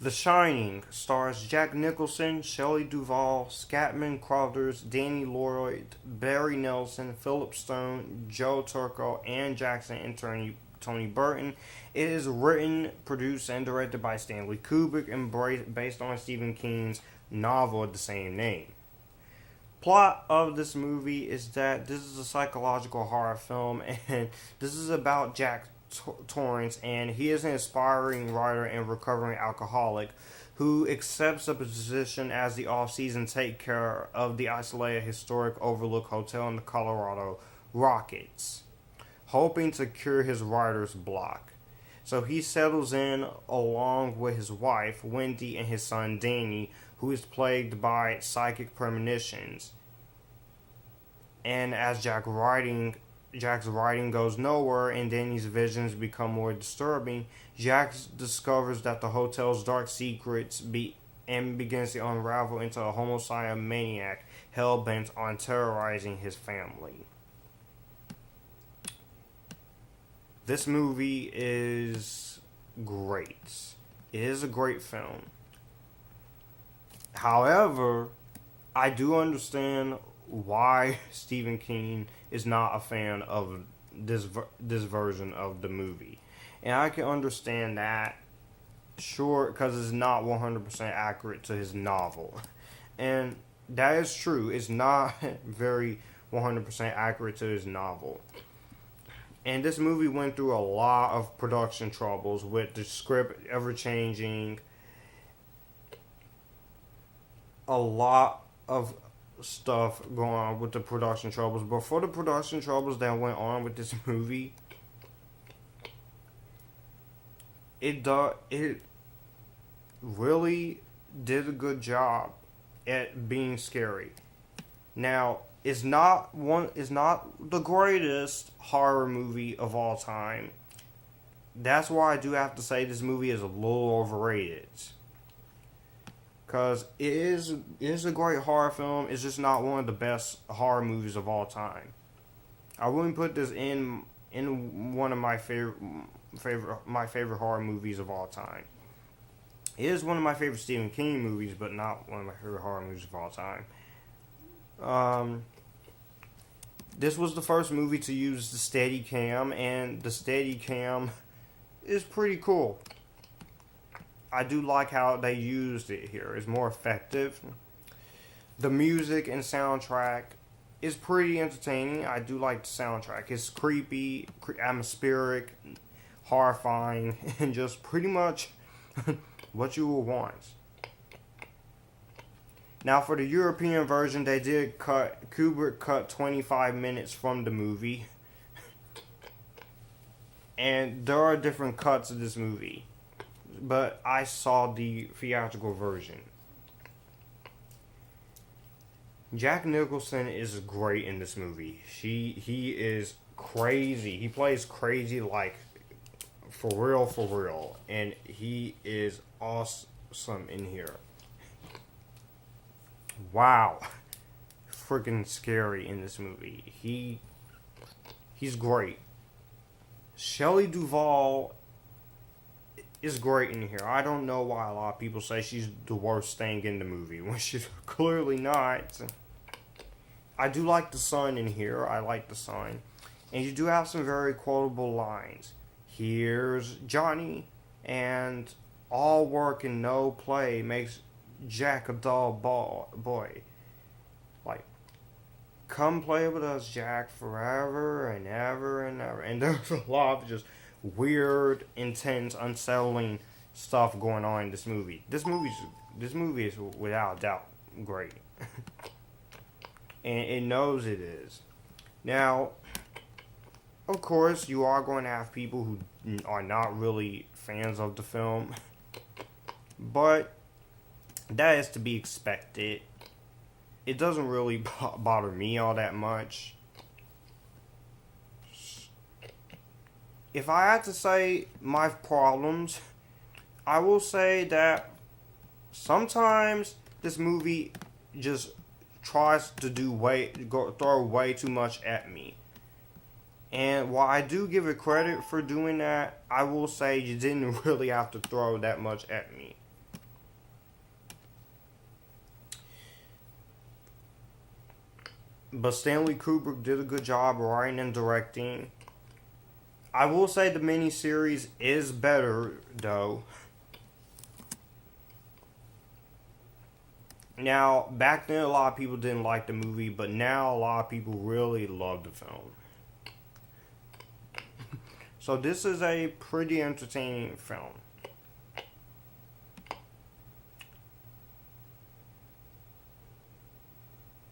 The Shining stars Jack Nicholson, Shelley Duvall, Scatman, Crothers, Danny Lloyd, Barry Nelson, Philip Stone, Joe Turkel, Ann Jackson, and Tony Burton. It is written, produced, and directed by Stanley Kubrick and based on Stephen King's novel of the same name. Plot of this movie is that this is a psychological horror film, and this is about Jack Torrance, and he is an aspiring writer and recovering alcoholic who accepts a position as the off-season take care of the isolated historic Overlook Hotel in the Colorado Rockies, hoping to cure his writer's block. So he settles in along with his wife, Wendy, and his son, Danny, who is plagued by psychic premonitions. And as Jack's writing goes nowhere and Danny's visions become more disturbing, Jack discovers that the hotel's dark secrets and begins to unravel into a homicidal maniac hell-bent on terrorizing his family. This movie is great. It is a great film. However, I do understand why Stephen King is not a fan of this version of the movie. And I can understand that, sure, because it's not 100% accurate to his novel. And that is true. It's not very 100% accurate to his novel. And this movie went through a lot of production troubles with the script ever changing. A lot of stuff going on with the production troubles. But for the production troubles that went on with this movie, it really did a good job at being scary. Now, it's not the greatest horror movie of all time. That's why I do have to say this movie is a little overrated. Because it is a great horror film. It's just not one of the best horror movies of all time. I wouldn't put this in one of my favorite horror movies of all time. It is one of my favorite Stephen King movies, but not one of my favorite horror movies of all time. This was the first movie to use the Steadicam, and the Steadicam is pretty cool. I do like how they used it here. It's more effective. The music and soundtrack is pretty entertaining. I do like the soundtrack. It's creepy, atmospheric, horrifying, and just pretty much what you will want. Now, for the European version, Kubrick cut 25 minutes from the movie. And there are different cuts of this movie. But I saw the theatrical version. Jack Nicholson is great in this movie. He is crazy. He plays crazy like for real. And he is awesome in here. Wow. Freaking scary in this movie. He's great. Shelley Duvall is great in here. I don't know why a lot of people say she's the worst thing in the movie when she's clearly not. I do like the son in here. I like the son. And you do have some very quotable lines. Here's Johnny, and all work and no play makes Jack a dull boy. Like, come play with us, Jack, forever and ever and ever. And there's a lot of just weird, intense, unsettling stuff going on in this movie. This movie is without a doubt great. And it knows it is. Now, of course, you are going to have people who are not really fans of the film. But that is to be expected. It doesn't really bother me all that much. If I had to say my problems, I will say that sometimes this movie just tries to throw way too much at me. And while I do give it credit for doing that, I will say you didn't really have to throw that much at me. But Stanley Kubrick did a good job writing and directing. I will say the miniseries is better, though. Now, back then, a lot of people didn't like the movie, but now a lot of people really love the film. So this is a pretty entertaining film.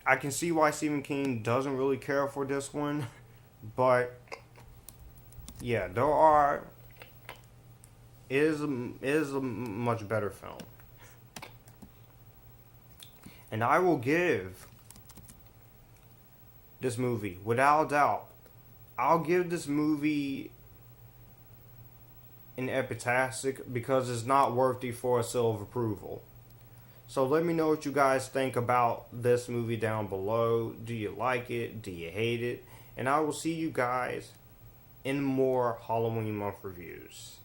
I can see why Stephen King doesn't really care for this one, but yeah, is a much better film. And I will give this movie, without a doubt, I'll give this movie an Epictastic because it's not worthy for a seal of approval. So let me know what you guys think about this movie down below. Do you like it? Do you hate it? And I will see you guys in more Halloween month reviews.